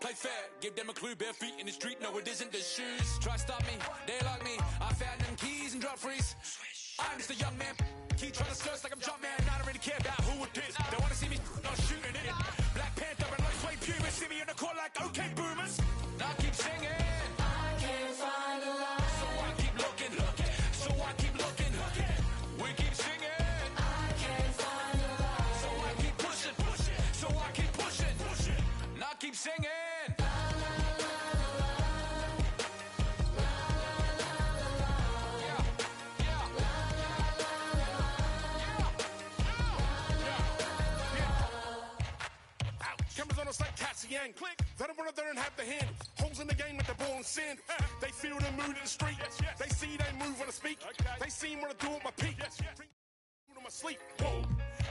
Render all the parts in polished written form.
Play fair, give them a clue, bare feet in the street, no it isn't the shoes. Try stop me, they like me, I found them keys and drop freeze. I'm just a young man, keep trying to search like I'm Jumpman. I don't really care about who it is, they wanna see me not shooting it. Black Panther and Lois Way Pumas, see me in the court like okay boomers. Now I keep singing, I can't find a line, so I keep looking, so I keep looking, we keep singing. I can't find a line, so I keep pushing, so I keep pushing, now I keep singing. Cameras on us like Cassian. Click. They don't want to and have the handles. Holes in the game with the ball and sandals. They feel the mood in the street. They see they move when I speak. They see what I do with my peak. On my sleep. Whoa.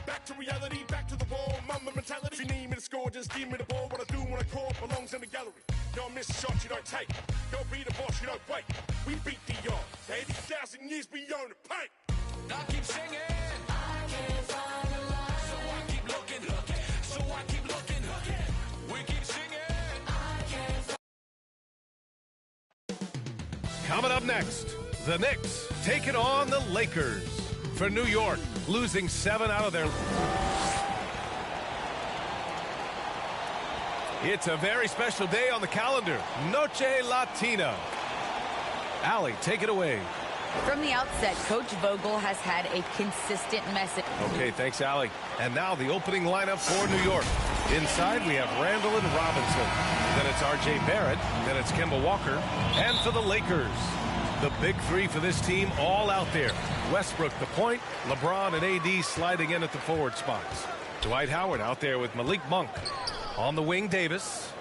Back to reality, back to the wall. Mama mentality. If you need me to score, just give me the ball. What I do when I call belongs in the gallery. Y'all miss shots, you don't take. Y'all be the boss, you don't wait. We beat the yard. 80,000 years beyond the paint. Now I keep singing. I can't find a line, so I keep looking, so I keep looking, we keep singing. I can't. Coming up next, the Knicks taking on the Lakers. For New York, losing 7 out of their... It's a very special day on the calendar. Noche Latina. Allie, take it away. From the outset, Coach Vogel has had a consistent message. Okay, thanks, Allie. And now the opening lineup for New York. Inside, we have Randall and Robinson. Then it's R.J. Barrett. Then it's Kemba Walker. And for the Lakers, the big three for this team all out there. Westbrook, the point. LeBron and A.D. sliding in at the forward spots. Dwight Howard out there with Malik Monk. On the wing, Davis.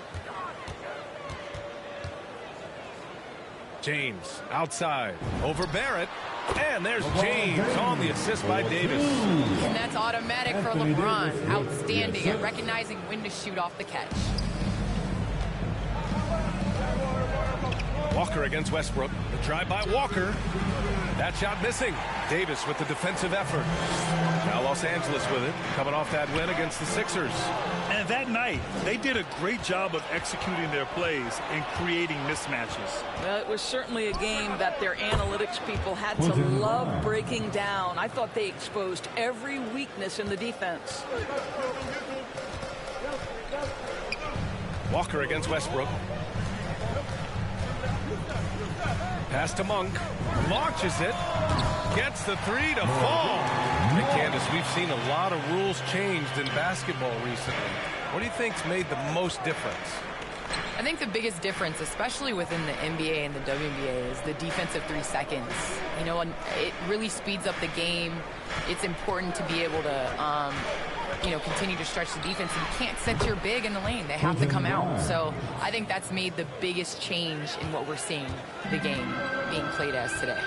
James outside over Barrett, and there's James on the assist by Davis. And that's automatic for LeBron. Outstanding at recognizing when to shoot off the catch. Walker against Westbrook. The drive by Walker. That shot missing. Davis with the defensive effort. Now Los Angeles with it, coming off that win against the Sixers. And that night, they did a great job of executing their plays and creating mismatches. Well, it was certainly a game that their analytics people had to love breaking down. I thought they exposed every weakness in the defense. Walker against Westbrook. Pass to Monk. Launches it. Gets the three to fall. And Candace, we've seen a lot of rules changed in basketball recently. What do you think's made the most difference? I think the biggest difference, especially within the NBA and the WNBA, is the defensive 3 seconds. You know, and it really speeds up the game. It's important to be able to, continue to stretch the defense. And you can't set your big in the lane. They have to come out. So I think that's made the biggest change in what we're seeing the game being played as today.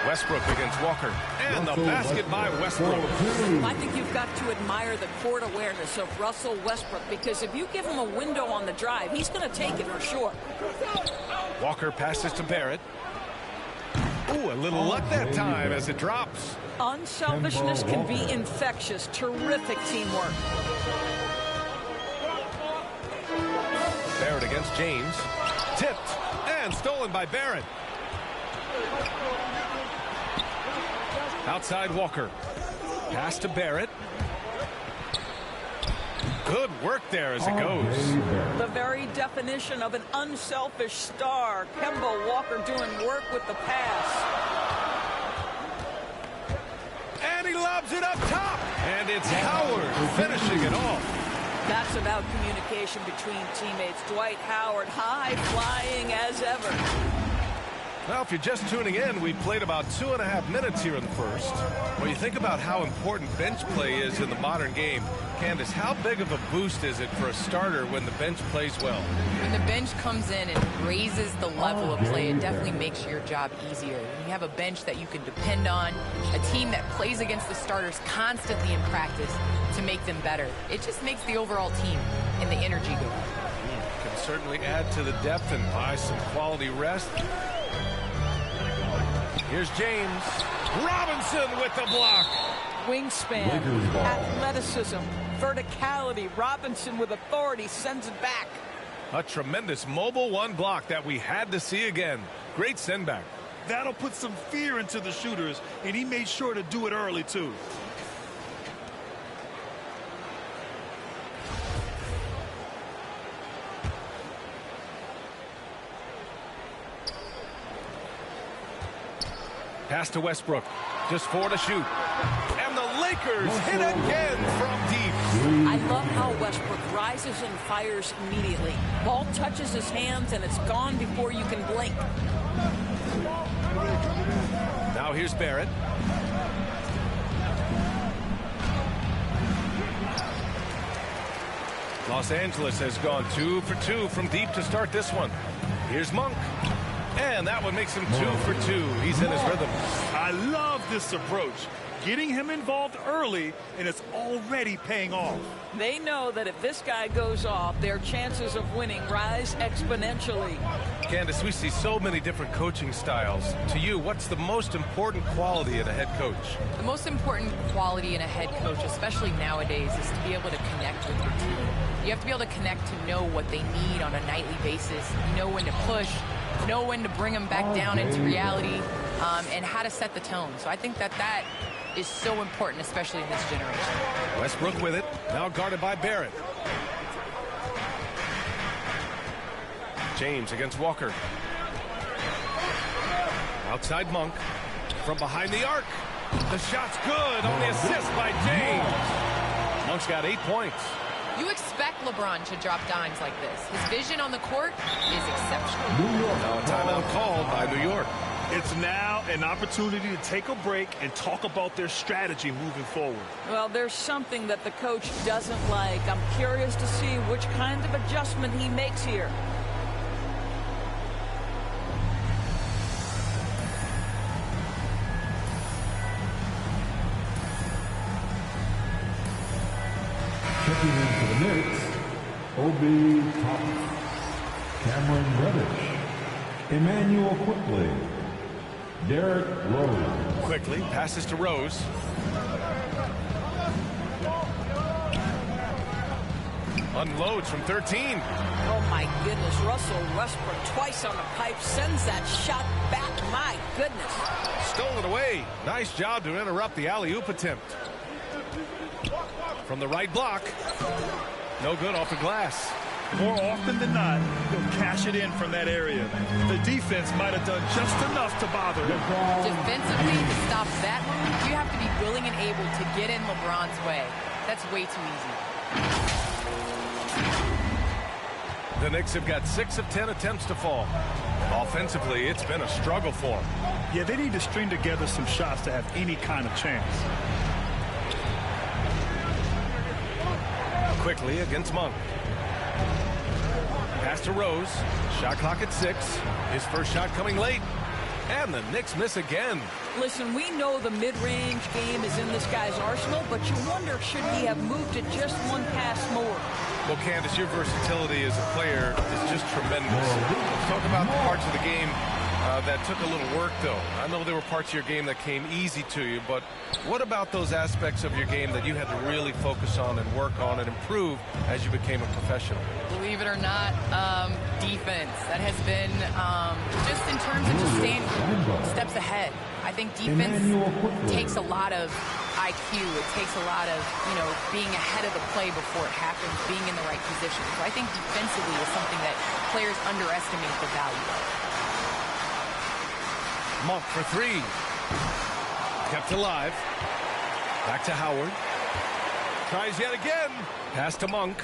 Westbrook against Walker. And the basket by Westbrook. I think you've got to admire the court awareness of Russell Westbrook, because if you give him a window on the drive, he's going to take it for sure. Walker passes to Barrett. Ooh, a little luck that time as it drops. Unselfishness can be infectious. Terrific teamwork. Barrett against James. Tipped and stolen by Barrett. Outside Walker. Pass to Barrett. Good work there as it goes. The very definition of an unselfish star. Kemba Walker doing work with the pass. And he lobs it up top. And it's Howard finishing it off. That's about communication between teammates. Dwight Howard, high flying as ever. Well, if you're just tuning in, we played about 2.5 minutes here in the first. When you think about how important bench play is in the modern game, Candace, how big of a boost is it for a starter when the bench plays well? When the bench comes in and raises the level of play, it definitely makes your job easier. You have a bench that you can depend on, a team that plays against the starters constantly in practice to make them better. It just makes the overall team and the energy go up. Can certainly add to the depth and buy some quality rest. Here's James. Robinson with the block. Wingspan, athleticism, verticality. Robinson with authority sends it back. A tremendous mobile one block that we had to see again. Great send back. That'll put some fear into the shooters, and he made sure to do it early, too. Pass to Westbrook. Just 4 to shoot. And the Lakers hit again from deep. I love how Westbrook rises and fires immediately. Ball touches his hands, and it's gone before you can blink. Now here's Barrett. Los Angeles has gone 2 for 2 from deep to start this one. Here's Monk. And that one makes him 2 for 2. He's in his rhythm. I love this approach. Getting him involved early, and it's already paying off. They know that if this guy goes off, their chances of winning rise exponentially. Candace, we see so many different coaching styles. To you, what's the most important quality in a head coach? The most important quality in a head coach, especially nowadays, is to be able to connect with your team. You have to be able to connect to know what they need on a nightly basis, know when to push, know when to bring them back down into reality, and how to set the tone. So I think that is so important, especially in this generation. Westbrook with it, now guarded by Barrett. James against Walker. Outside Monk. From behind the arc. The shot's good on the assist by James. Monk's got 8 points. You expect LeBron to drop dimes like this. His vision on the court is exceptional. Now a timeout called by New York. It's now an opportunity to take a break and talk about their strategy moving forward. Well, there's something that the coach doesn't like. I'm curious to see which kind of adjustment he makes here. Checking in for the Knicks, Obi Toppin, Cameron Reddish, Emmanuel Quickly, Derrick Rose. Quickly passes to Rose. Unloads from 13. Oh, my goodness. Russell Westbrook twice on the pipe sends that shot back. My goodness. Stole it away. Nice job to interrupt the alley-oop attempt. From the right block. No good off the glass. More often than not, he'll cash it in from that area. The defense might have done just enough to bother him. Defensively, to stop that move, you have to be willing and able to get in LeBron's way. That's way too easy. The Knicks have got 6 of 10 attempts to fall. Offensively, it's been a struggle for them. Yeah, they need to string together some shots to have any kind of chance. Quickly against Monk. Pass to Rose. Shot clock at 6. His first shot coming late. And the Knicks miss again. Listen, we know the mid-range game is in this guy's arsenal, but you wonder, should he have moved it just one pass more? Well, Candace, your versatility as a player is just tremendous. Let's talk about the parts of the game that took a little work, though. I know there were parts of your game that came easy to you, but what about those aspects of your game that you had to really focus on and work on and improve as you became a professional? Believe it or not, defense. That has been just in terms of just staying steps ahead. I think defense takes a lot of IQ. It takes a lot of, being ahead of the play before it happens, being in the right position. So I think defensively is something that players underestimate the value of. Monk for 3. Kept alive. Back to Howard. Tries yet again. Pass to Monk.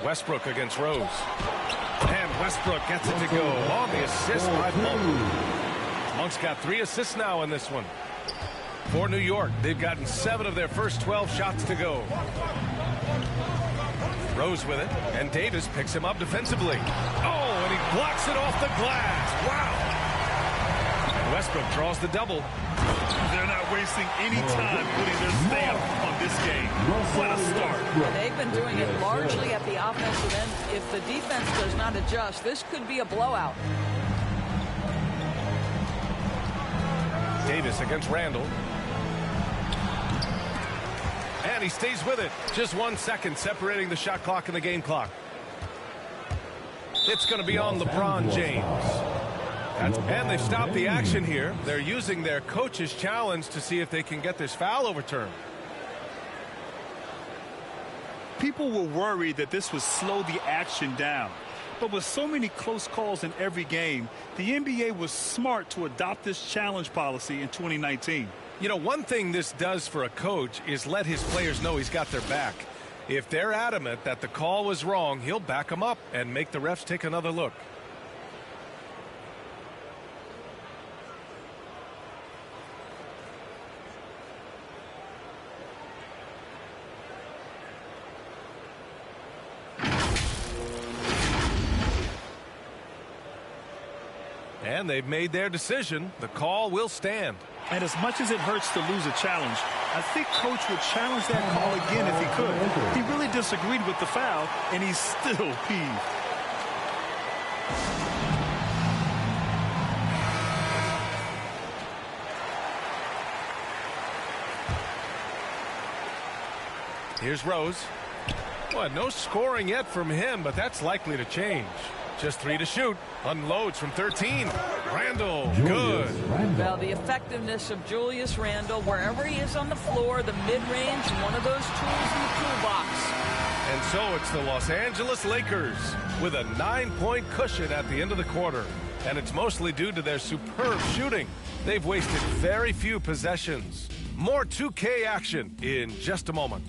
Westbrook against Rose. And Westbrook gets it to go on the assist by Monk. Monk's got 3 assists now in this one. For New York, they've gotten 7 of their first 12 shots to go. Rose with it, and Davis picks him up defensively. Oh, and he blocks it off the glass. Wow. And Westbrook draws the double. They're not wasting any time putting their stamp on this game. What a start. They've been doing it largely at the offensive end. If the defense does not adjust, this could be a blowout. Davis against Randall. He stays with it. Just 1 second separating the shot clock and the game clock. It's going to be on LeBron James. And they've stopped the action here. They're using their coach's challenge to see if they can get this foul overturned. People were worried that this would slow the action down. But with so many close calls in every game, the NBA was smart to adopt this challenge policy in 2019. You know, one thing this does for a coach is let his players know he's got their back. If they're adamant that the call was wrong, he'll back them up and make the refs take another look. And they've made their decision. The call will stand. And as much as it hurts to lose a challenge, I think Coach would challenge that call again if he could. He really disagreed with the foul, and he's still peeved. Here's Rose. Well, no scoring yet from him, but that's likely to change. Just 3 to shoot. Unloads from 13. Randle, good. Well, the effectiveness of Julius Randle, wherever he is on the floor, the mid-range, one of those tools in the toolbox. And so it's the Los Angeles Lakers with a 9-point cushion at the end of the quarter. And it's mostly due to their superb shooting. They've wasted very few possessions. More 2K action in just a moment.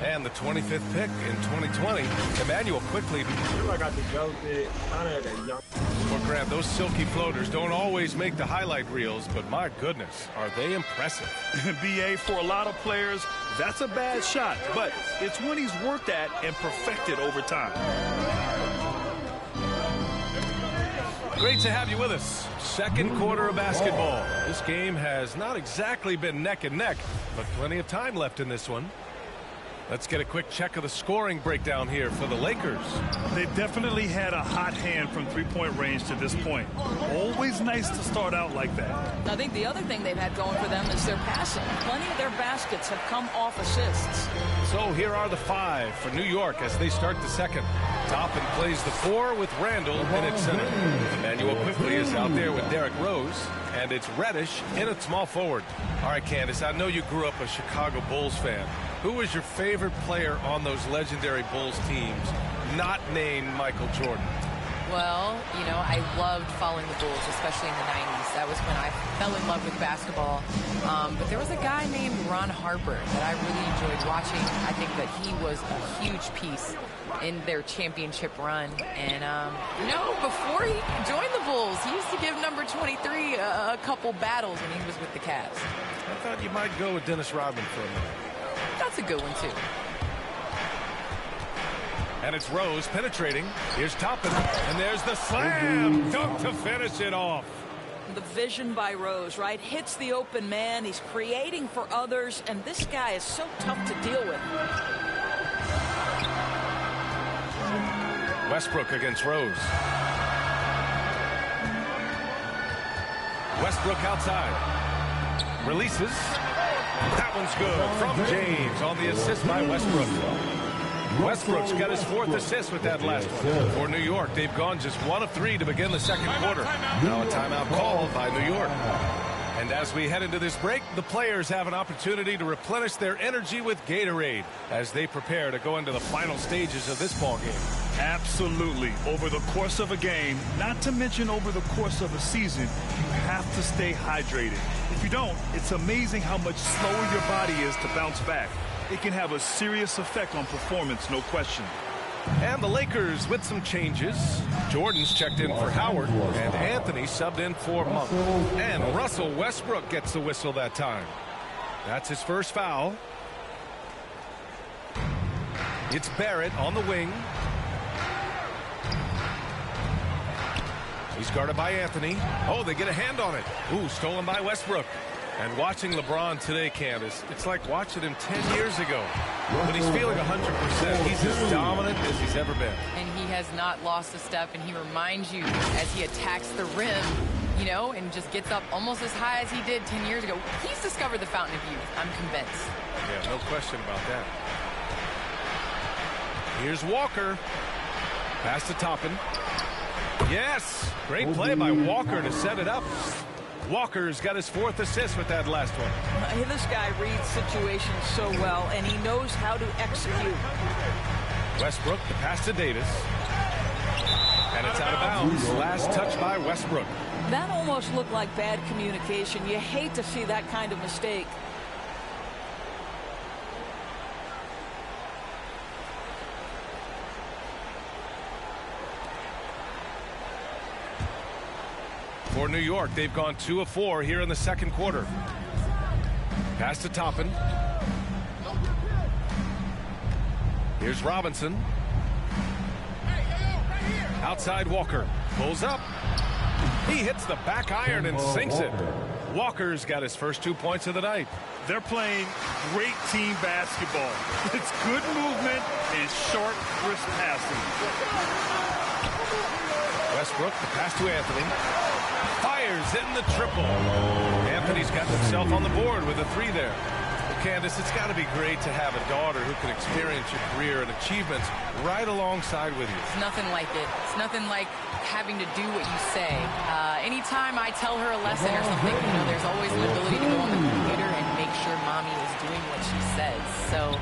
And the 25th pick in 2020, Immanuel Quickley. Well, Grant, those silky floaters don't always make the highlight reels, but my goodness, are they impressive. BA, for a lot of players, that's a bad shot, but it's one he's worked at and perfected over time. Great to have you with us. Second quarter of basketball. This game has not exactly been neck and neck, but plenty of time left in this one. Let's get a quick check of the scoring breakdown here for the Lakers. They've definitely had a hot hand from three-point range to this point. Always nice to start out like that. I think the other thing they've had going for them is their passing. Plenty of their baskets have come off assists. So here are the 5 for New York as they start the second. Toppin plays the 4 with Randle in its center. Immanuel Quickley is out there with Derrick Rose. And it's Reddish in at small forward. All right, Candace, I know you grew up a Chicago Bulls fan. Who was your favorite player on those legendary Bulls teams, not named Michael Jordan? Well, you know, I loved following the Bulls, especially in the 90s. That was when I fell in love with basketball. But there was a guy named Ron Harper that I really enjoyed watching. I think that he was a huge piece in their championship run. And, you know, before he joined the Bulls, he used to give number 23 a couple battles when he was with the Cavs. I thought you might go with Dennis Rodman for a minute. That's a good one, too. And it's Rose penetrating. Here's Toppin. And there's the slam. Dunk to finish it off. The vision by Rose, right? Hits the open man. He's creating for others. And this guy is so tough to deal with. Westbrook against Rose. Westbrook outside. Releases. That one's good from James on the assist by Westbrook. Westbrook's got his 4th assist with that last one. For New York, they've gone just 1 of 3 to begin the second quarter. Now a timeout called by New York. And as we head into this break, the players have an opportunity to replenish their energy with Gatorade as they prepare to go into the final stages of this ball game. Absolutely. Over the course of a game, not to mention over the course of a season, you have to stay hydrated. If you don't, it's amazing how much slower your body is to bounce back. It can have a serious effect on performance, no question. And the Lakers with some changes. Jordan's checked in for Howard, and Anthony subbed in for Monk. And Russell Westbrook gets the whistle that time. That's his first foul. It's Barrett on the wing. He's guarded by Anthony. Oh, they get a hand on it. Ooh, stolen by Westbrook. And watching LeBron today, Candace, it's like watching him 10 years ago. When he's feeling 100%, he's as dominant as he's ever been. And he has not lost a step, and he reminds you as he attacks the rim, you know, and just gets up almost as high as he did 10 years ago. He's discovered the fountain of youth. I'm convinced. Yeah, no question about that. Here's Walker. Pass to Toppin. Yes! Great play by Walker to set it up. Walker's got his 4th assist with that last one. This guy reads situations so well, and he knows how to execute. Westbrook, the pass to Davis. And it's out of bounds. Last touch by Westbrook. That almost looked like bad communication. You hate to see that kind of mistake. For New York, they've gone 2 of 4 here in the second quarter. Pass to Toppin. Here's Robinson. Outside Walker. Pulls up. He hits the back iron and sinks it. Walker's got his first 2 points of the night. They're playing great team basketball. It's good movement and sharp, crisp passing. Westbrook, the pass to Anthony. Fires in the triple. Anthony's got himself on the board with a 3 there. Well, Candace, it's got to be great to have a daughter who can experience your career and achievements right alongside with you. It's nothing like it. It's nothing like having to do what you say. Anytime I tell her a lesson or something, you know, there's always an ability to go on the computer and make sure mommy is doing what she says. So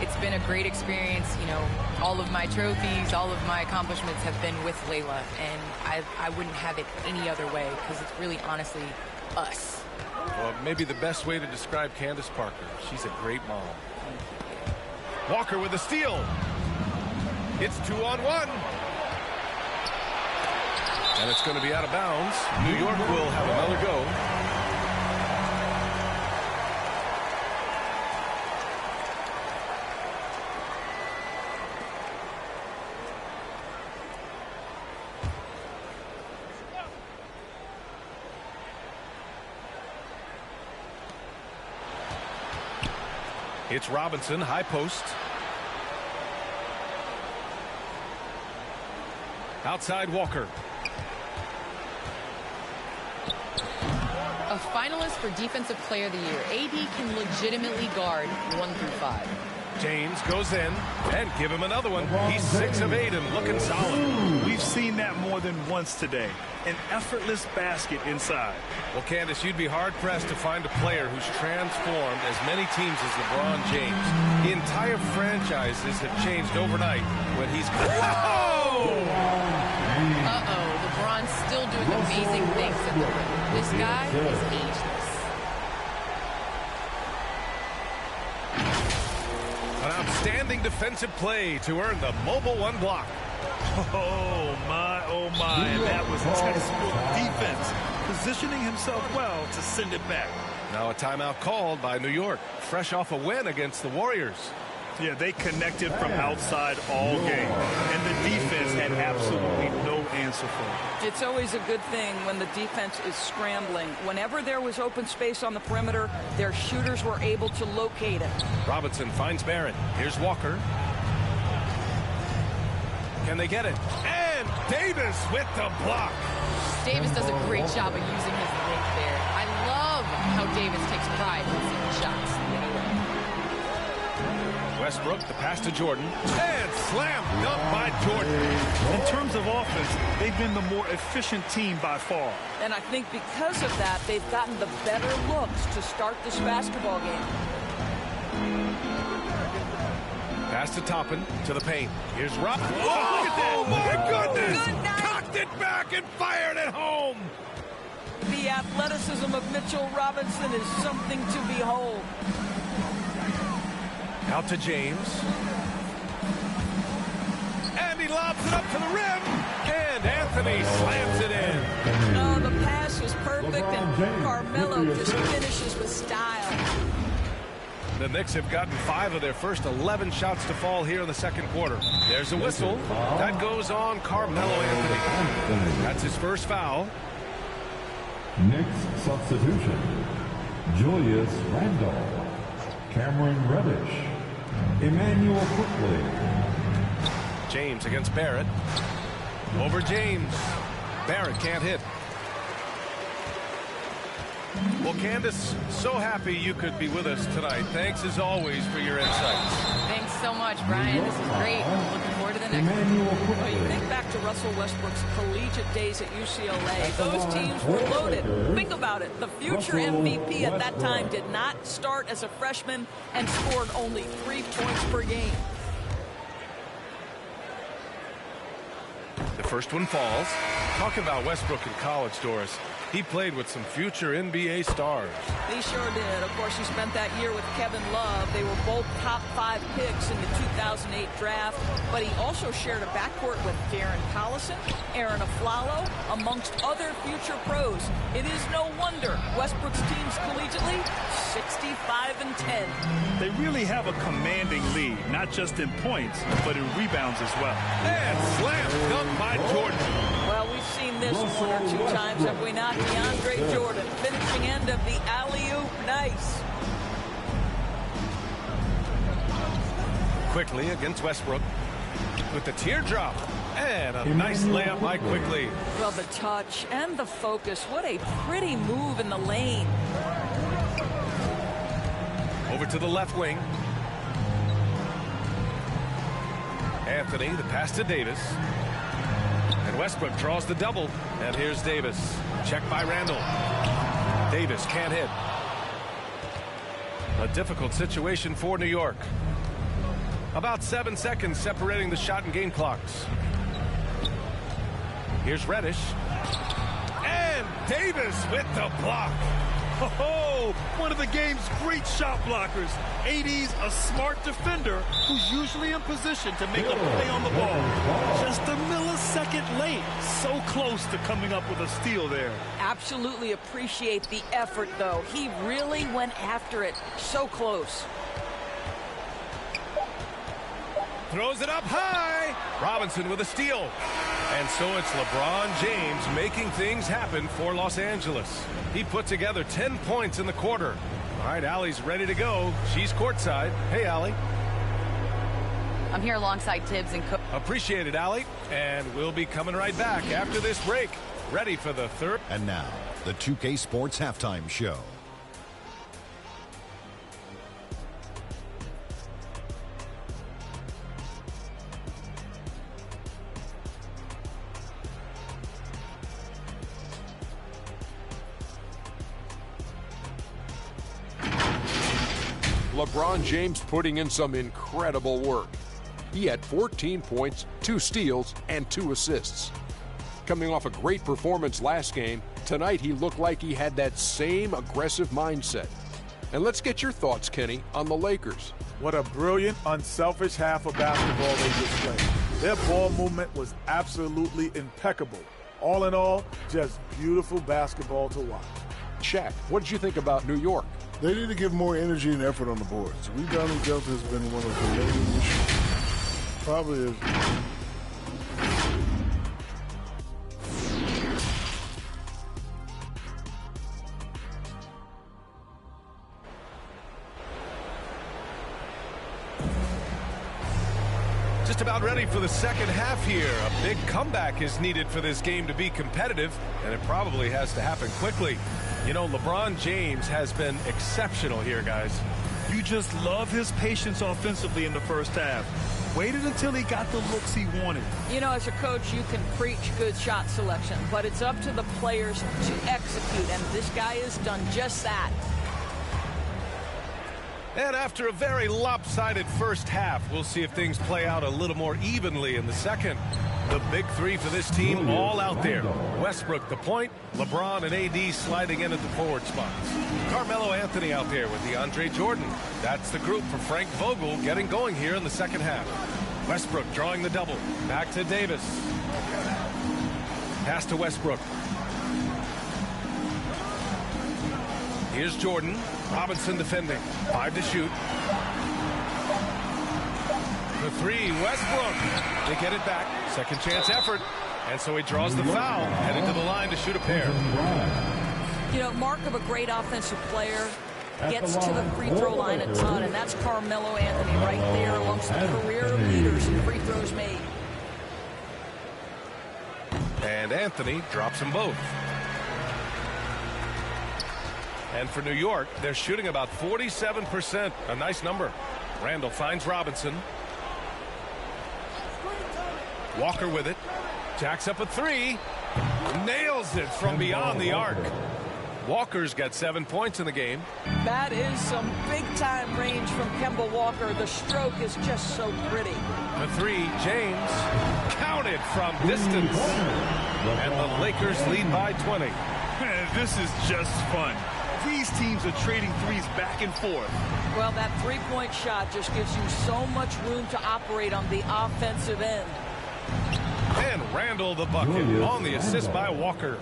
it's been a great experience. You know, all of my trophies, all of my accomplishments have been with Layla, and I wouldn't have it any other way, because it's really honestly us. Well, maybe the best way to describe Candace Parker. She's a great mom. Walker with a steal. It's 2-on-1. And it's going to be out of bounds. New York will have another go. It's Robinson, high post. Outside Walker. A finalist for Defensive Player of the Year. AD can legitimately guard 1 through 5. James goes in and give him another one. He's 6 of 8 and looking solid. We've seen that more than once today. An effortless basket inside. Well, Candace, you'd be hard-pressed to find a player who's transformed as many teams as LeBron James. The entire franchises have changed overnight when he's... Whoa! Uh-oh, LeBron's still doing amazing things at the rim. This guy is ageless. An outstanding defensive play to earn the Mobile One block. Oh, my, oh, my. And that was textbook defense, positioning himself well to send it back. Now a timeout called by New York, fresh off a win against the Warriors. Yeah, they connected from outside all game, and the defense had absolutely no answer for it. It's always a good thing when the defense is scrambling. Whenever there was open space on the perimeter, their shooters were able to locate it. Robinson finds Barrett. Here's Walker. Can they get it? And Davis with the block. Davis does a great job of using his length there. I love how Davis takes pride in seeing shots the other way. Westbrook, the pass to Jordan. And slam dunk by Jordan. In terms of offense, they've been the more efficient team by far. And I think because of that, they've gotten the better looks to start this basketball game. Pass to Toppin, to the paint. Here's Rob. Oh, my goodness! Good night. Cocked it back and fired it home. The athleticism of Mitchell Robinson is something to behold. Out to James. And he lobs it up to the rim. And Anthony slams it in. Oh, the pass was perfect, and Carmelo just finishes with style. The Knicks have gotten 5 of their first 11 shots to fall here in the second quarter. There's a whistle. That goes on Carmelo Anthony. That's his first foul. Knicks substitution. Julius Randle. Cameron Reddish. Emmanuel Quickly. James against Barrett. Over James. Barrett can't hit. Well, Candace, so happy you could be with us tonight. Thanks as always for your insights. Thanks so much, Brian. This is great. Looking forward to the next one. Well, you think back to Russell Westbrook's collegiate days at UCLA. Those teams were loaded. Think about it. The future MVP at that time did not start as a freshman and scored only 3 points per game. The first one falls. Talk about Westbrook in college, Doris. He played with some future NBA stars. He sure did. Of course, he spent that year with Kevin Love. They were both top 5 picks in the 2008 draft, but he also shared a backcourt with Darren Collison, Aaron Aflalo, amongst other future pros. It is no wonder Westbrook's teams collegiately 65-10. They really have a commanding lead, not just in points, but in rebounds as well. And slam dunk by Jordan. Well, we've seen this 1 or 2 times, have we not? DeAndre Jordan, finishing end of the alley-oop. Nice. Quickly against Westbrook with the teardrop. And a nice layup by Quickly. Well, the touch and the focus. What a pretty move in the lane. Over to the left wing. Anthony, the pass to Davis. And Westbrook draws the double. And here's Davis. Checked by Randle. Davis can't hit. A difficult situation for New York. About 7 seconds separating the shot and game clocks. Here's Reddish. And Davis with the block. Oh, one of the game's great shot blockers. AD's a smart defender who's usually in position to make a play on the ball. Just a millisecond late. So close to coming up with a steal there. Absolutely appreciate the effort, though. He really went after it. So close. Throws it up high. Robinson with a steal. And so it's LeBron James making things happen for Los Angeles. He put together 10 points in the quarter. All right, Allie's ready to go. She's courtside. Hey, Allie. I'm here alongside Tibbs and Cook. Appreciate it, Allie. And we'll be coming right back after this break. Ready for the third. And now, the 2K Sports Halftime Show. LeBron James putting in some incredible work. He had 14 points, 2 steals, and 2 assists. Coming off a great performance last game, tonight he looked like he had that same aggressive mindset. And let's get your thoughts, Kenny, on the Lakers. What a brilliant, unselfish half of basketball they just played. Their ball movement was absolutely impeccable. All in all, just beautiful basketball to watch. Shaq, what did you think about New York? They need to give more energy and effort on the boards. Rebounding depth has been one of the main issues. Probably is. Just about ready for the second half here. A big comeback is needed for this game to be competitive, and it probably has to happen quickly. You know, LeBron James has been exceptional here, guys. You just love his patience offensively in the first half. Waited until he got the looks he wanted. You know, as a coach, you can preach good shot selection, but it's up to the players to execute, and this guy has done just that. And after a very lopsided first half, we'll see if things play out a little more evenly in the second. The big three for this team all out there. Westbrook the point, LeBron and AD sliding in at the forward spots. Carmelo Anthony out there with DeAndre Jordan. That's the group for Frank Vogel getting going here in the second half. Westbrook drawing the double. Back to Davis. Pass to Westbrook. Here's Jordan. Robinson defending. 5 to shoot. The 3, Westbrook. They get it back. Second chance effort. And so he draws the foul, heading to the line to shoot a pair. You know, mark of a great offensive player, gets to the free throw line a ton, and that's Carmelo Anthony right there amongst the career leaders in free throws made. And Anthony drops them both. And for New York, they're shooting about 47%. A nice number. Randall finds Robinson. Walker with it. Jacks up a 3. Nails it from beyond the arc. Walker's got 7 points in the game. That is some big-time range from Kemba Walker. The stroke is just so pretty. The 3, James. Counted from distance. And the Lakers lead by 20. Man, this is just fun. These teams are trading threes back and forth. Well, that three-point shot just gives you so much room to operate on the offensive end. And Randall the bucket on the assist by Walker.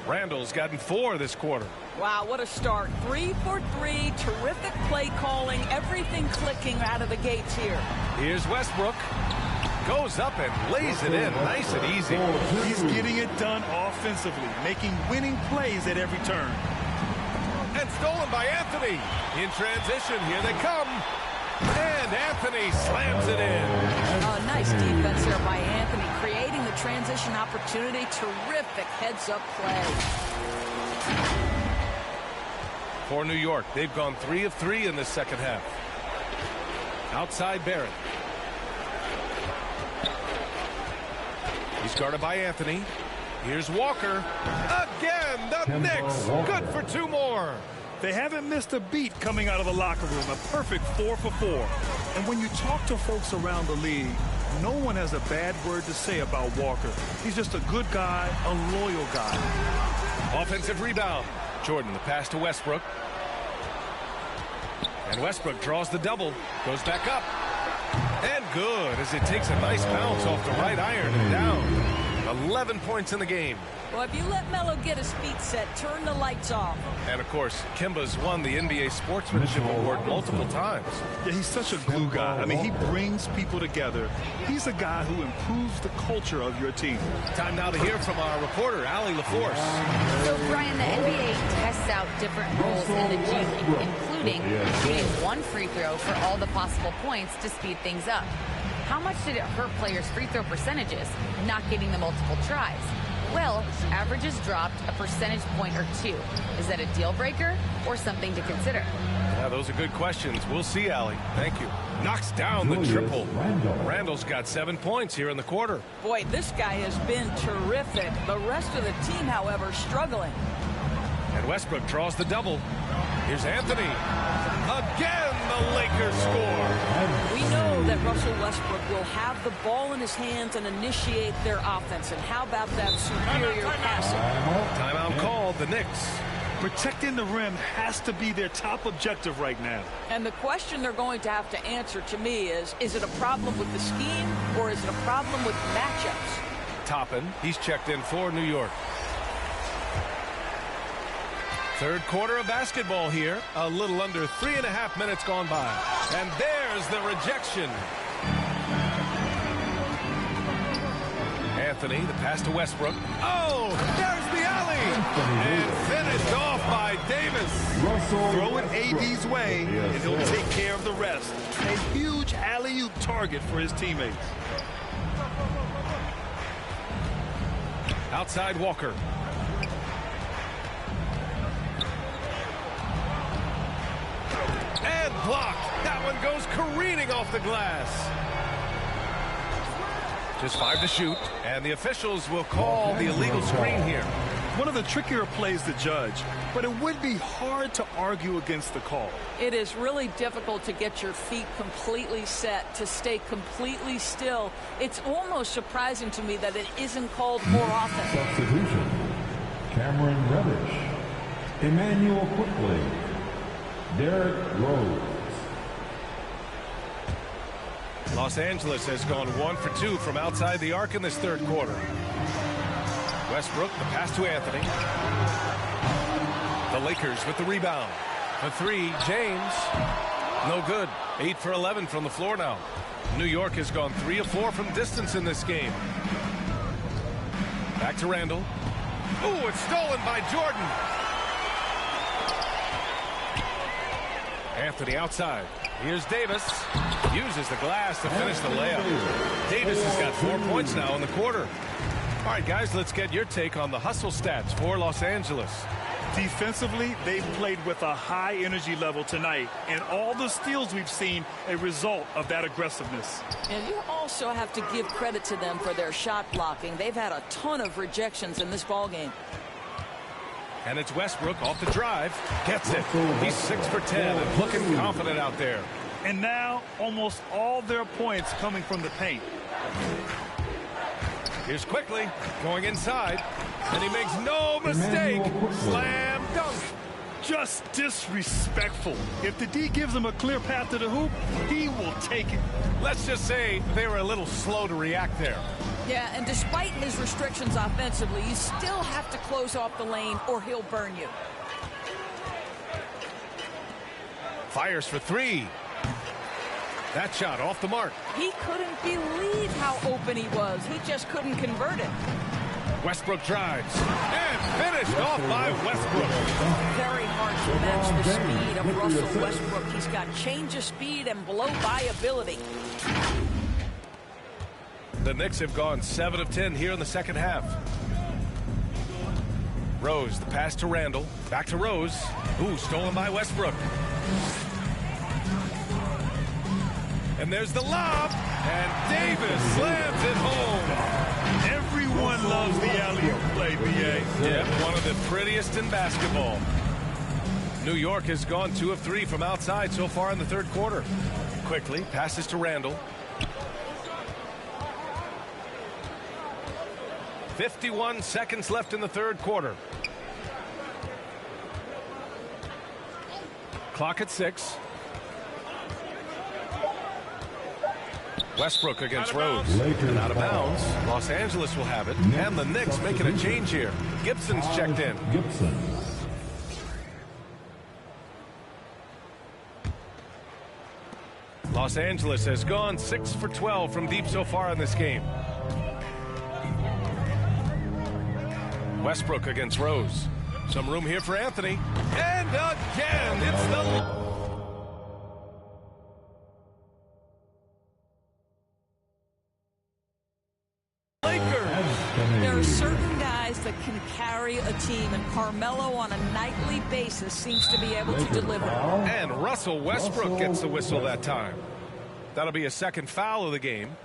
Randall's gotten 4 this quarter. Wow, what a start. 3 for 3. Terrific play calling. Everything clicking out of the gates here. Here's Westbrook. Goes up and lays it in. Nice and easy. He's getting it done offensively, making winning plays at every turn. And stolen by Anthony. In transition, here they come. And Anthony slams it in. Oh, nice defense there by Anthony, creating the transition opportunity. Terrific heads-up play. For New York, they've gone 3 of 3 in this second half. Outside Barrett. He's guarded by Anthony. Here's Walker. Again, the Knicks. Good for 2 more. They haven't missed a beat coming out of the locker room. A perfect 4 for 4. And when you talk to folks around the league, no one has a bad word to say about Walker. He's just a good guy, a loyal guy. Offensive rebound. Jordan, the pass to Westbrook. And Westbrook draws the double. Goes back up. And good, as it takes a nice bounce off the right iron and down. 11 points in the game. Well, if you let Melo get his feet set, turn the lights off. And, of course, Kemba's won the NBA Sportsmanship Award multiple times. Yeah, he's such a glue guy. I mean, he brings people together. He's a guy who improves the culture of your team. Time now to hear from our reporter, Allie LaForce. So, Brian, the NBA tests out different rules in the G League, including shooting 1 free throw for all the possible points to speed things up. How much did it hurt players' free throw percentages, not getting the multiple tries? Well, averages dropped a percentage point or 2. Is that a deal breaker or something to consider? Yeah, those are good questions. We'll see, Allie. Thank you. Knocks down the triple. Randall's got 7 points here in the quarter. Boy, this guy has been terrific. The rest of the team, however, struggling. And Westbrook draws the double. Here's Anthony. Again, the Lakers score. We know that Russell Westbrook will have the ball in his hands and initiate their offense. And how about that superior passing? Timeout called, the Knicks. Protecting the rim has to be their top objective right now. And the question they're going to have to answer to me is it a problem with the scheme or is it a problem with matchups? Toppin, he's checked in for New York. Third quarter of basketball here. A little under 3.5 minutes gone by. And there's the rejection. Anthony, the pass to Westbrook. Oh, there's the alley. And finished off by Davis. Throw it AD's way, and he'll take care of the rest. A huge alley-oop target for his teammates. Outside Walker. And blocked. That one goes careening off the glass. Just 5 to shoot. And the officials will call the illegal screen here. One of the trickier plays to judge, but it would be hard to argue against the call. It is really difficult to get your feet completely set, to stay completely still. It's almost surprising to me that it isn't called more often. Substitution. Cameron Reddish. Emmanuel Quickly. Derrick Rose. Los Angeles has gone 1 for 2 from outside the arc in this third quarter. Westbrook, the pass to Anthony. The Lakers with the rebound. For three, James. No good. 8 for 11 from the floor now. New York has gone 3 of 4 from distance in this game. Back to Randall. Ooh, it's stolen by Jordan. Anthony outside. Here's Davis. Uses the glass to finish the layup. Davis has got 4 points now in the quarter. All right, guys, let's get your take on the hustle stats for Los Angeles. Defensively, they've played with a high energy level tonight, and all the steals we've seen a result of that aggressiveness. And you also have to give credit to them for their shot blocking. They've had a ton of rejections in this ballgame. And it's Westbrook off the drive. Gets it. He's 6 for 10 and looking confident out there. And now almost all their points coming from the paint. Here's Quickly going inside, and he makes no mistake. Slam dunk. Just disrespectful. If the D gives him a clear path to the hoop, he will take it. Let's just say they were a little slow to react there. Yeah, and despite his restrictions offensively, you still have to close off the lane or he'll burn you. Fires for three. That shot off the mark. He couldn't believe how open he was. He just couldn't convert it. Westbrook drives. And finished off by Westbrook. Very hard to match the speed of Russell Westbrook. He's got change of speed and blow-by ability. The Knicks have gone 7 of 10 here in the second half. Rose, the pass to Randall. Back to Rose. Ooh, stolen by Westbrook. And there's the lob. And Davis slams it home. Everyone loves the alley-oop play, B.A. Yeah, one of the prettiest in basketball. New York has gone 2 of 3 from outside so far in the third quarter. Quickly, passes to Randall. 51 seconds left in the third quarter. Clock at 6. Westbrook against Rose. And out of bounds. Los Angeles will have it. And the Knicks making a change here. Gibson's checked in. Gibson. Los Angeles has gone 6 for 12 from deep so far in this game. Westbrook against Rose. Some room here for Anthony. And again, it's the... There are certain guys that can carry a team, and Carmelo on a nightly basis seems to be able to deliver. And Russell Westbrook gets the whistle that time. That'll be a second foul of the game.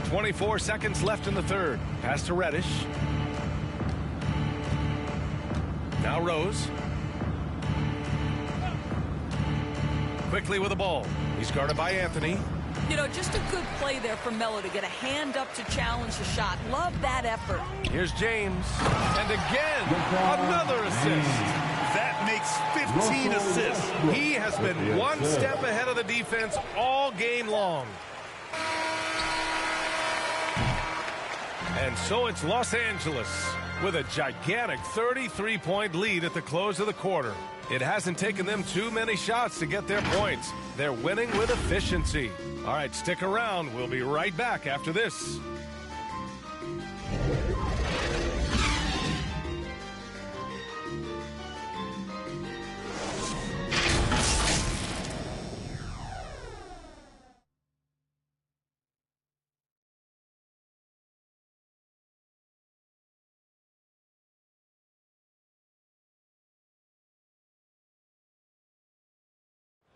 .24 seconds left in the third. Pass to Reddish. Now Rose. Quickly with the ball. He's guarded by Anthony. You know, just a good play there for Melo to get a hand up to challenge the shot. Love that effort. Here's James. And again, another assist. That makes 15 assists. He has been one step ahead of the defense all game long. And so it's Los Angeles with a gigantic 33-point lead at the close of the quarter. It hasn't taken them too many shots to get their points. They're winning with efficiency. All right, stick around. We'll be right back after this.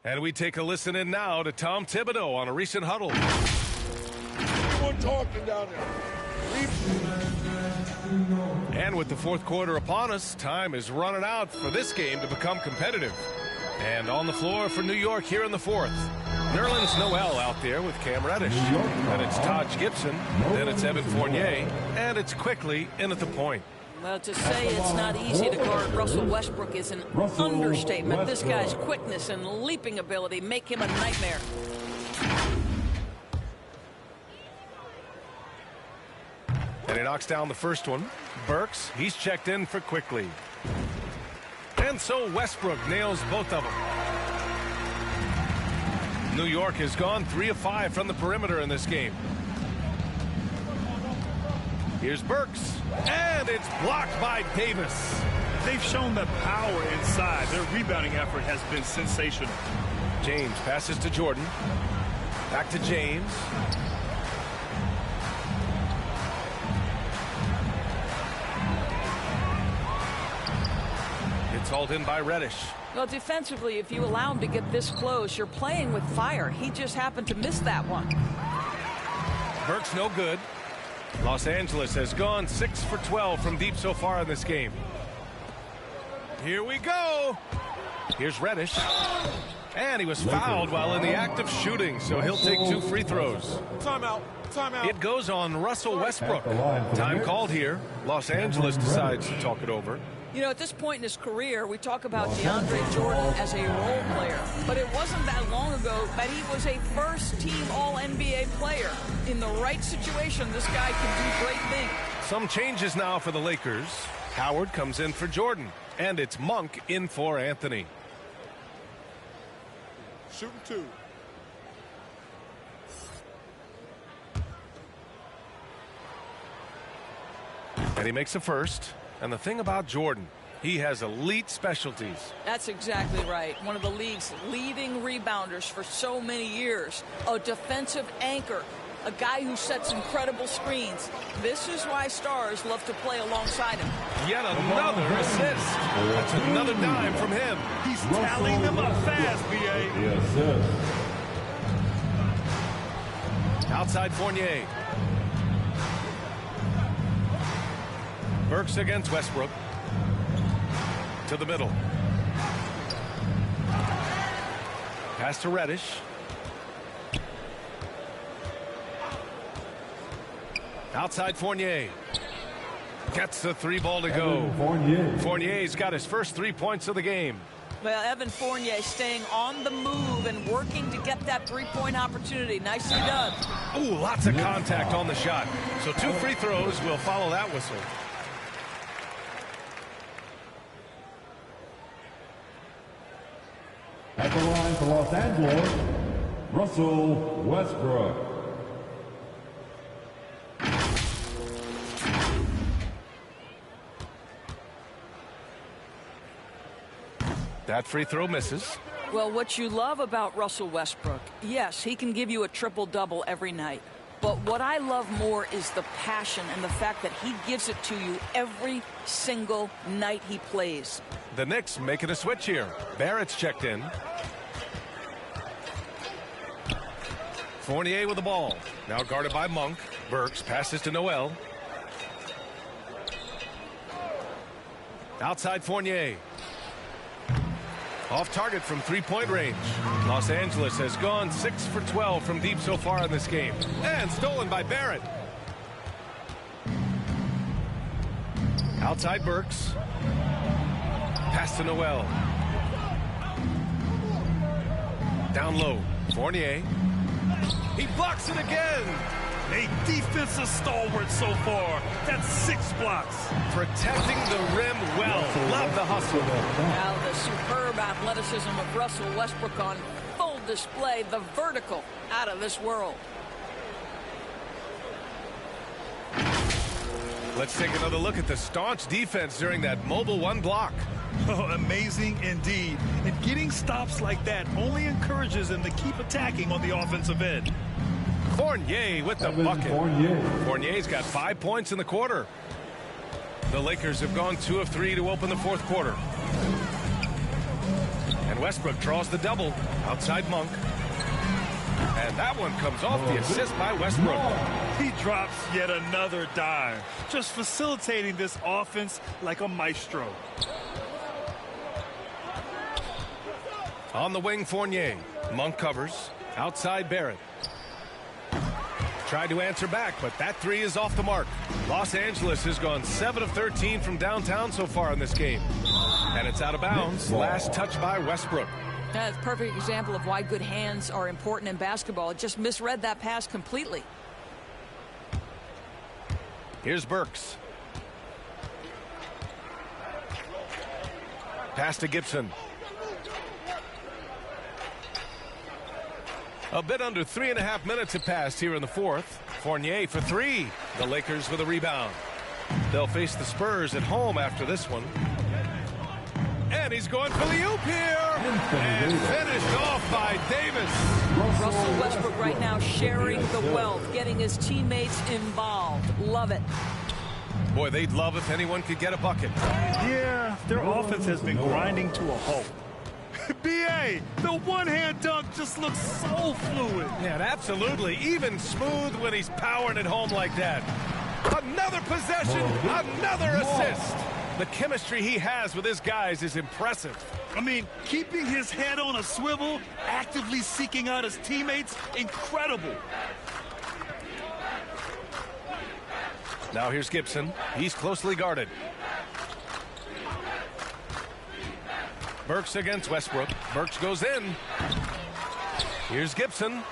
And we take a listen in now to Tom Thibodeau on a recent huddle. Everyone talking down there. And with the fourth quarter upon us, time is running out for this game to become competitive. And on the floor for New York here in the fourth. Nerlens Noel out there with Cam Reddish. Then it's Taj Gibson. Then it's Evan Fournier. And it's Quickly in at the point. Well, to say it's not easy to guard Russell Westbrook is an understatement. This guy's quickness and leaping ability make him a nightmare. And he knocks down the first one. Burks, he's checked in for quickly. And so Westbrook nails both of them. New York has gone 3 of 5 from the perimeter in this game. Here's Burks, and it's blocked by Davis. They've shown the power inside. Their rebounding effort has been sensational. James passes to Jordan. Back to James. It's hauled in by Reddish. Well, defensively, if you allow him to get this close, you're playing with fire. He just happened to miss that one. Burks no good. Los Angeles has gone 6 for 12 from deep so far in this game. Here we go. Here's Reddish. And he was fouled while in the act of shooting, so he'll take 2 free throws. Timeout. Timeout. It goes on Russell Westbrook. Time called here. Los Angeles decides to talk it over. You know, at this point in his career, we talk about DeAndre Jordan as a role player. But it wasn't that long ago that he was a first-team All-NBA player. In the right situation, this guy can do great things. Some changes now for the Lakers. Howard comes in for Jordan. And it's Monk in for Anthony. Shooting 2. And he makes a first. And the thing about Jordan, he has elite specialties. That's exactly right. One of the league's leading rebounders for so many years. A defensive anchor. A guy who sets incredible screens. This is why stars love to play alongside him. Yet another assist. That's another dime from him. He's tallying them up fast, B.A. Outside Fournier. Burks against Westbrook. To the middle. Pass to Reddish. Outside Fournier. Gets the 3 ball to go. Fournier's got his first 3 points of the game. Well, Evan Fournier staying on the move and working to get that 3-point opportunity. Nicely done. Ooh, lots of contact on the shot. So 2 free throws will follow that whistle. At the line for Los Angeles, Russell Westbrook. That free throw misses. Well, what you love about Russell Westbrook, yes, he can give you a triple-double every night. But what I love more is the passion and the fact that he gives it to you every single night he plays. The Knicks making a switch here. Barrett's checked in. Fournier with the ball. Now guarded by Monk. Burks passes to Noel. Outside Fournier. Off target from 3-point range. Los Angeles has gone 6 for 12 from deep so far in this game. And stolen by Barrett. Outside Burks. Pass to Noel. Down low. Fournier. He blocks it again. A defensive stalwart so far. That's 6 blocks. Protecting the rim well. Love the hustle. Now the superb athleticism of Russell Westbrook on full display. The vertical out of this world. Let's take another look at the staunch defense during that mobile 1 block. Oh, amazing indeed. And getting stops like that only encourages them to keep attacking on the offensive end. Fournier with the bucket. Fournier's got 5 points in the quarter. The Lakers have gone 2 of 3 to open the 4th quarter. And Westbrook draws the double outside Monk. And that one comes off the assist by Westbrook. He drops yet another dime, just facilitating this offense like a maestro. On the wing, Fournier. Monk covers. Outside Barrett. tried to answer back, but that three is off the mark. Los Angeles has gone 7 of 13 from downtown so far in this game. And it's out of bounds. Last touch by Westbrook. That's a perfect example of why good hands are important in basketball. It just misread that pass completely. Here's Burks. Pass to Gibson. A bit under 3.5 minutes have passed here in the fourth. Fournier for three. The Lakers with a rebound. They'll face the Spurs at home after this one. And he's going for the oop here. And finished off by Davis. Russell Westbrook right now sharing the wealth, getting his teammates involved. Love it. Boy, they'd love if anyone could get a bucket. Yeah, their offense has been grinding to a halt. B.A., the one-hand dunk just looks so fluid. Yeah, absolutely. Even smooth when he's powering it home like that. Another possession, another assist. The chemistry he has with his guys is impressive. I mean, keeping his head on a swivel, actively seeking out his teammates, incredible. Now here's Gibson. He's closely guarded. Burks against Westbrook. Burks goes in. Here's Gibson.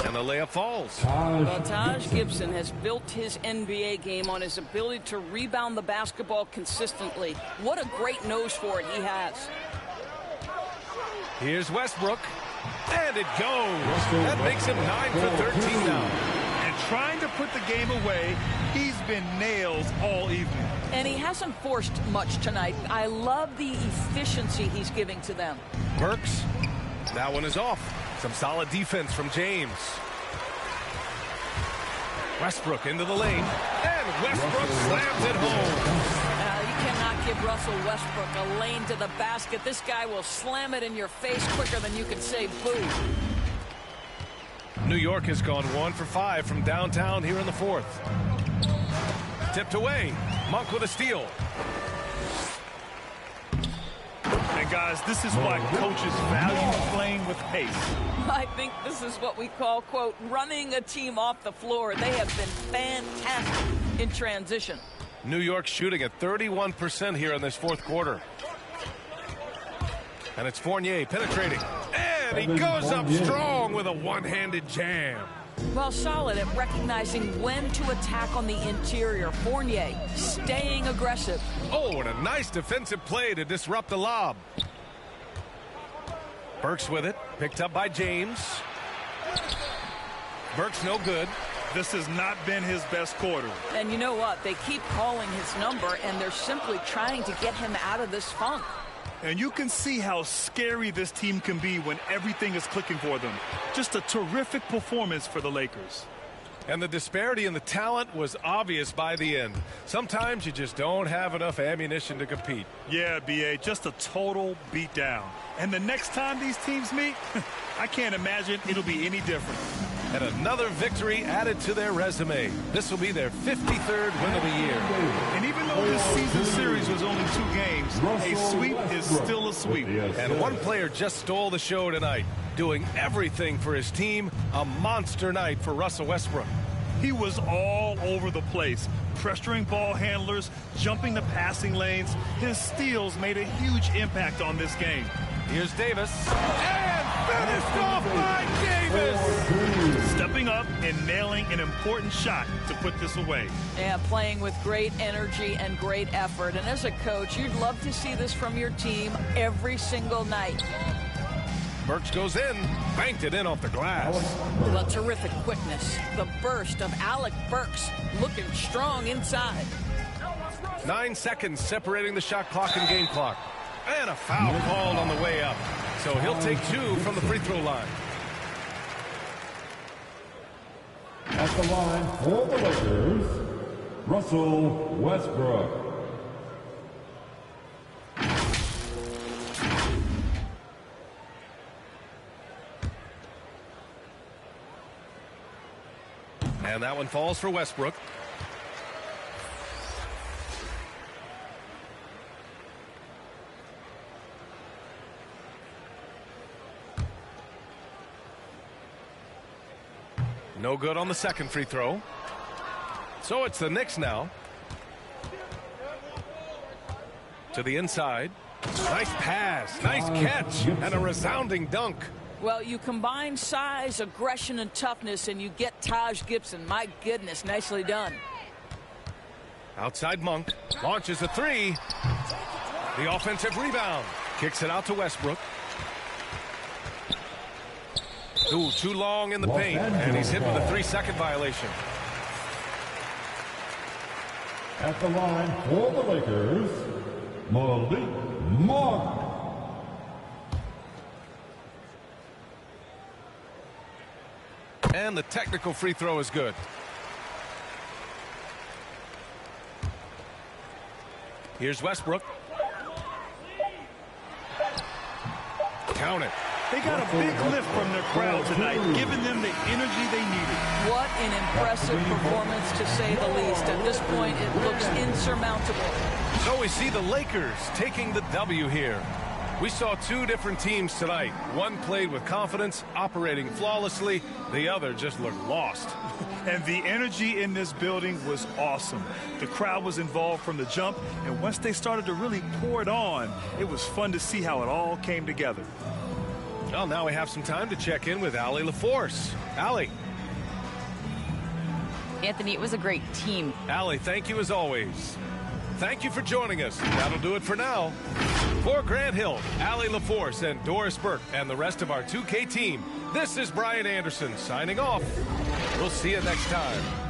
And the layup falls. Well, Taj Gibson has built his NBA game on his ability to rebound the basketball consistently. What a great nose for it he has. Here's Westbrook. And it goes. That makes him 9 for 13 now. And trying to put the game away, he's been nails all evening. And he hasn't forced much tonight. I love the efficiency he's giving to them. Burks. That one is off. Some solid defense from James. Westbrook into the lane. And Westbrook slams it home. You cannot give Russell Westbrook a lane to the basket. This guy will slam it in your face quicker than you can say boo. New York has gone 1 for 5 from downtown here in the fourth. Tipped away. Monk with a steal. And guys, this is why coaches value playing with pace. I think this is what we call, quote, running a team off the floor. They have been fantastic in transition. New York shooting at 31% here in this fourth quarter. And it's Fournier penetrating. And he goes up strong with a one-handed jam. Well, solid at recognizing when to attack on the interior. Fournier staying aggressive. Oh, and a nice defensive play to disrupt the lob. Burks with it. Picked up by James. Burks no good. This has not been his best quarter. And you know what? They keep calling his number, and they're simply trying to get him out of this funk. And you can see how scary this team can be when everything is clicking for them. Just a terrific performance for the Lakers. And the disparity in the talent was obvious by the end. Sometimes you just don't have enough ammunition to compete. Yeah, B.A., just a total beatdown. And the next time these teams meet, I can't imagine it'll be any different. And another victory added to their resume. This will be their 53rd win of the year. And even though this season series was only 2 games, a sweep is still a sweep. And one player just stole the show tonight, doing everything for his team. A monster night for Russell Westbrook. He was all over the place, pressuring ball handlers, jumping the passing lanes. His steals made a huge impact on this game. Here's Davis. And finished off by Davis! Stepping up and nailing an important shot to put this away. Yeah, playing with great energy and great effort. And as a coach, you'd love to see this from your team every single night. Burks goes in, banked it in off the glass. Well, terrific quickness. The burst of Alec Burks, looking strong inside. 9 seconds separating the shot clock and game clock. And a foul called on the way up. So he'll take 2 from the free throw line. At the line for the Lakers, Russell Westbrook. And that one falls for Westbrook. No good on the second free throw. So it's the Knicks now. To the inside. Nice pass, nice catch, and a resounding dunk. Well, you combine size, aggression, and toughness, and you get Taj Gibson. My goodness, nicely done. Outside Monk, launches a three. The offensive rebound. Kicks it out to Westbrook. Ooh, too long in the paint, and he's hit with a 3-second violation. At the line for the Lakers, Malik Monk. And the technical free throw is good. Here's Westbrook. Count it. They got a big lift from their crowd tonight, giving them the energy they needed. What an impressive performance, to say the least. At this point, it looks insurmountable. So we see the Lakers taking the W here. We saw two different teams tonight. One played with confidence, operating flawlessly. The other just looked lost. And the energy in this building was awesome. The crowd was involved from the jump, and once they started to really pour it on, it was fun to see how it all came together. Well, now we have some time to check in with Allie LaForce. Allie. Anthony, it was a great team. Allie, thank you as always. Thank you for joining us. That'll do it for now. For Grant Hill, Allie LaForce, and Doris Burke, and the rest of our 2K team, this is Brian Anderson signing off. We'll see you next time.